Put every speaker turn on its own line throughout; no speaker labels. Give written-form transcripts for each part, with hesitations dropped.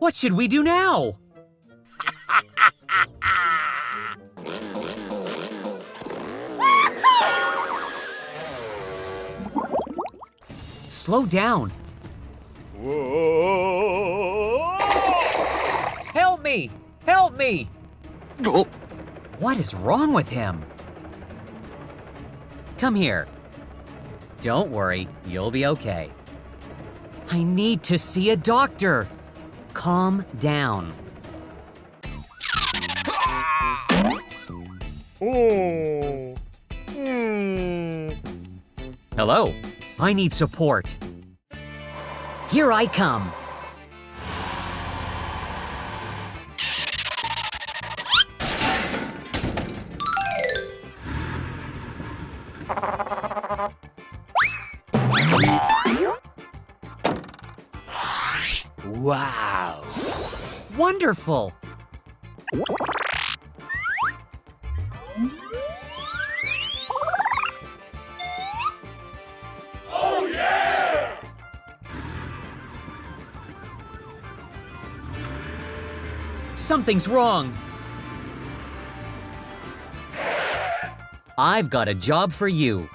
What should we do now? Slow down.
Whoa!
Help me! Help me!
Oh.
What is wrong with him? Come here. Don't worry, you'll be okay. I need to see a doctor. Calm down.
Oh.
Hello, I need support. Here I come.
Wow.
Wonderful.
Oh yeah!
Something's wrong. I've got a job for you.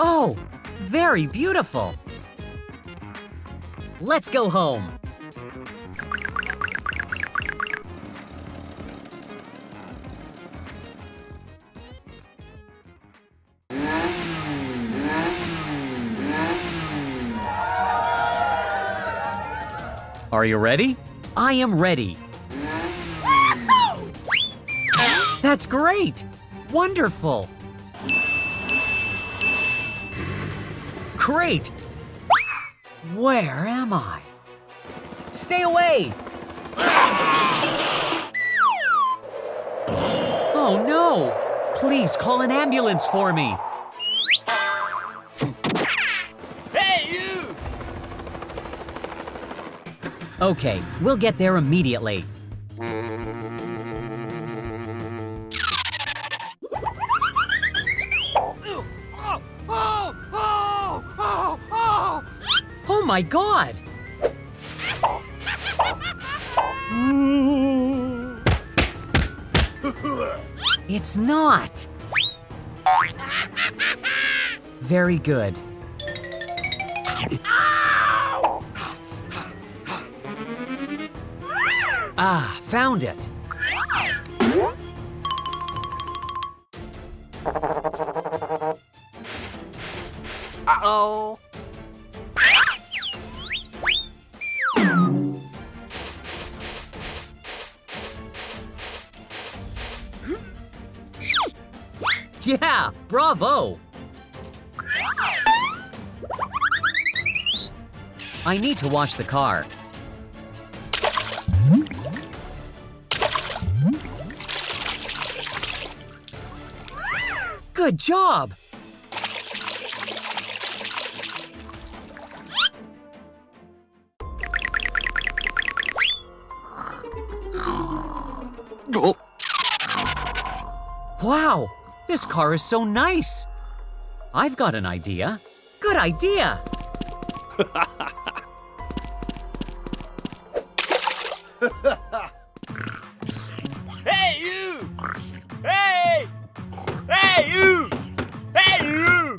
Oh, very beautiful. Let's go home. Are you ready? I am ready. That's great! Wonderful! Great! Where am I? Stay away! Oh no! Please call an ambulance for me!
Hey, you!
Okay, we'll get there immediately. Oh my God! It's not! Very good. Ah, found it.
Uh-oh.
Yeah, bravo! I need to wash the car. Good job!
Oh.
Wow, this car is so nice. I've got an idea. Good idea!
Hey, you! Hey! Hey, you! Hey, you!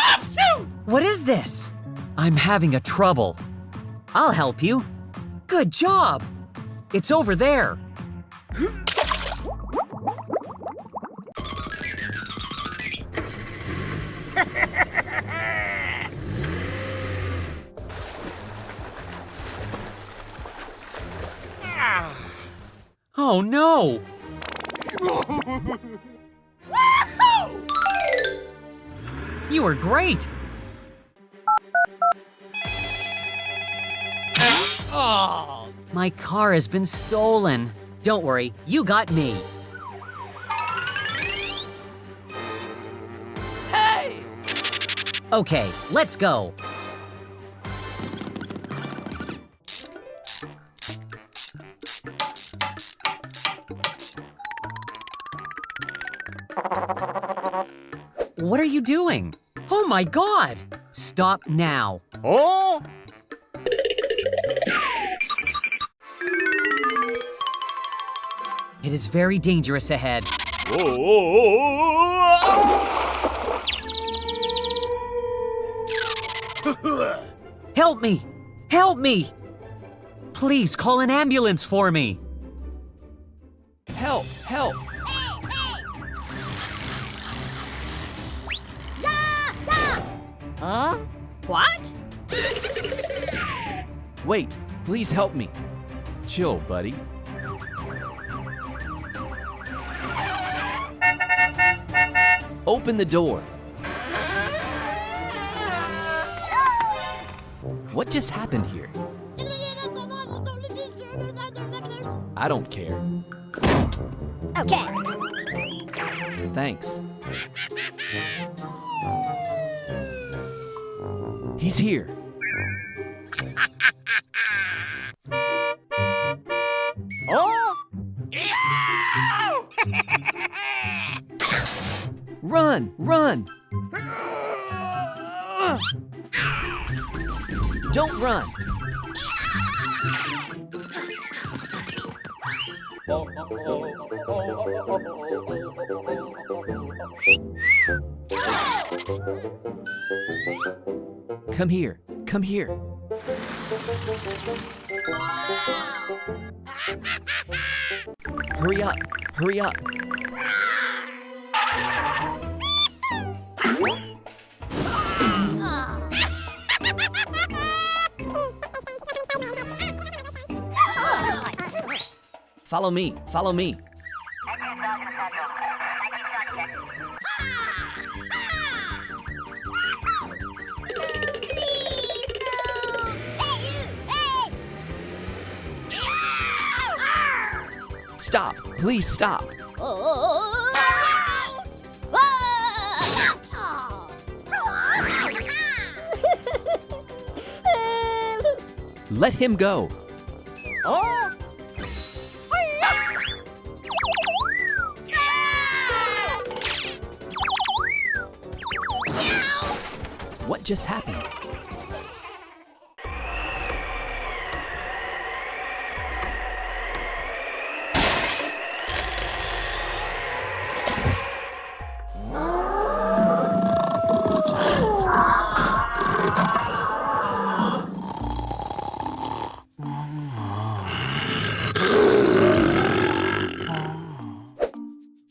Achoo!
What is this? I'm having a trouble. I'll help you. Good job! It's over there. Oh no! You were great!
Oh.
My car has been stolen. Don't worry, you got me.
Hey!
Okay, let's go. What are you doing? Oh my God! Stop now.
Oh.
It is very dangerous ahead. Help me! Help me! Please call an ambulance for me.
Help! Help!
Huh? What?
Wait, please help me. Chill, buddy. Open the door. What just happened here? I don't care.
Okay.
Thanks. He's here.
Oh!
Run! Run! Don't run! Come here. Come here. Hurry up. Hurry up. Follow me. Follow me. Stop. Please stop. Let him go. What just happened?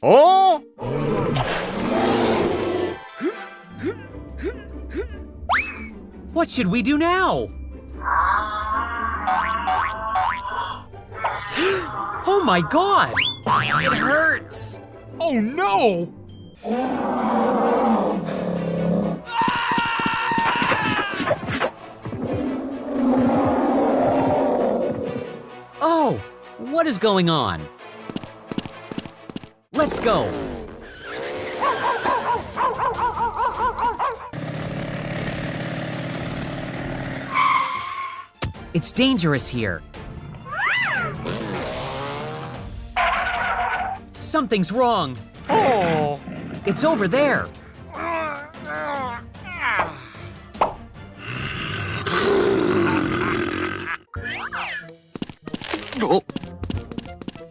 Oh!
What should we do now? Oh my God! It hurts!
Oh no!
Oh, what is going on? Let's go! It's dangerous here. Something's wrong.
Oh!
It's over there.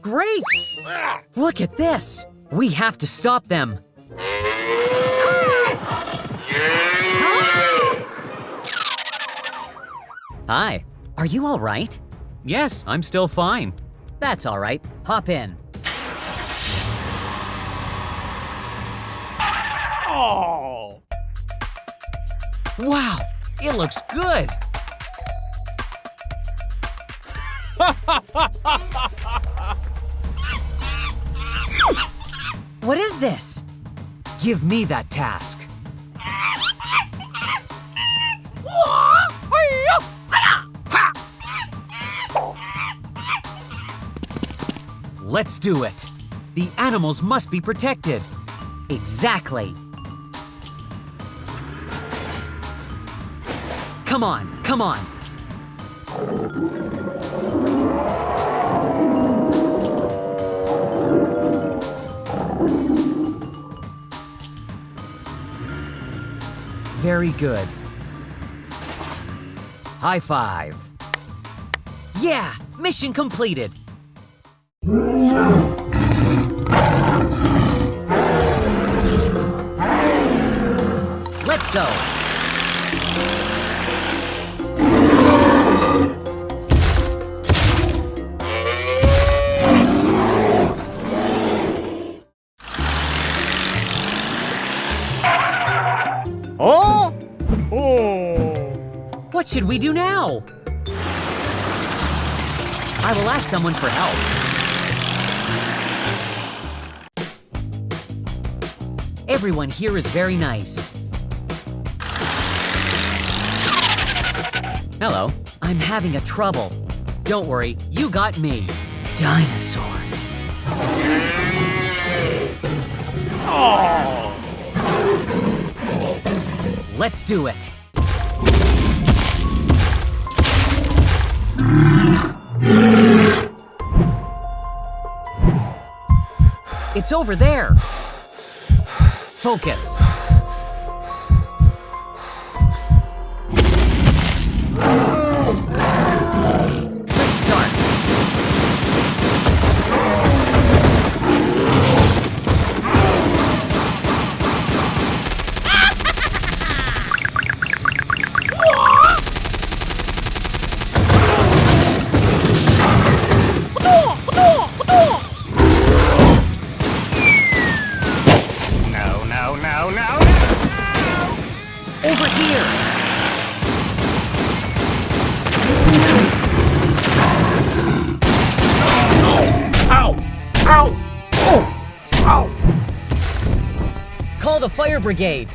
Great! Look at this. We have to stop them. Hi. Are you all right? Yes, I'm still fine. That's all right. Hop in.
Oh!
Wow, it looks good. What is this? Give me that task. Let's do it. The animals must be protected. Exactly. Come on, come on. Very good. High five. Yeah, mission completed. Let's go.
Oh!
What should we do now? I will ask someone for help. Everyone here is very nice. Hello, I'm having a trouble. Don't worry, you got me. Dinosaurs. Let's do it. It's over there. Focus. Let's start. Over here! Ow! Ow! Oh! Ow! Call the fire brigade!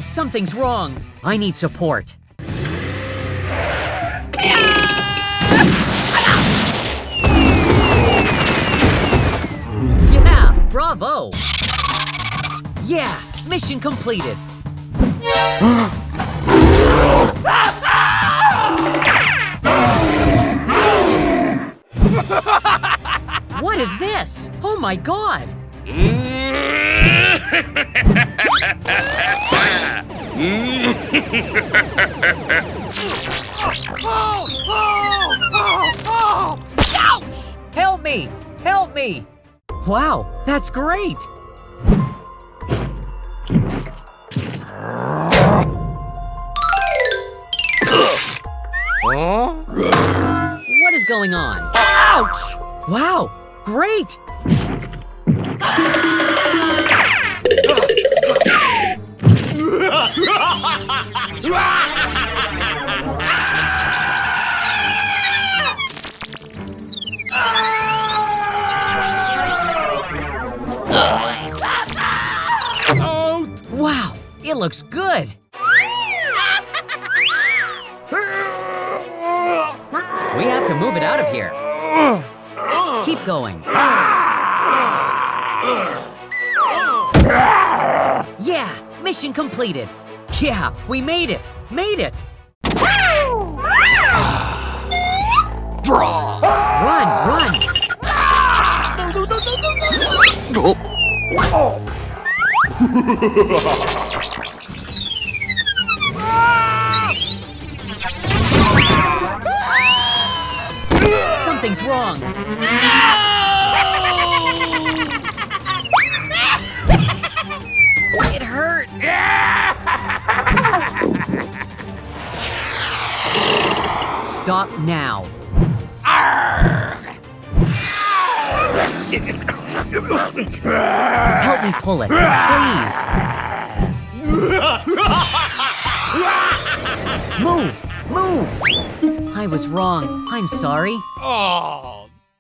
Something's wrong. I need support. Yeah, bravo. Yeah, mission completed. What is this? Oh my God. Help me! Help me! Wow, that's great! What is going on? Ouch! Wow, great! Wow, it looks good. We have to move it out of here. Keep going. Yeah, mission completed. Yeah, we made it. Made it. Run, run. Something's wrong. It hurts. Stop now. Help me pull it, please. Move, move. I I was wrong. I'm sorry.
Oh.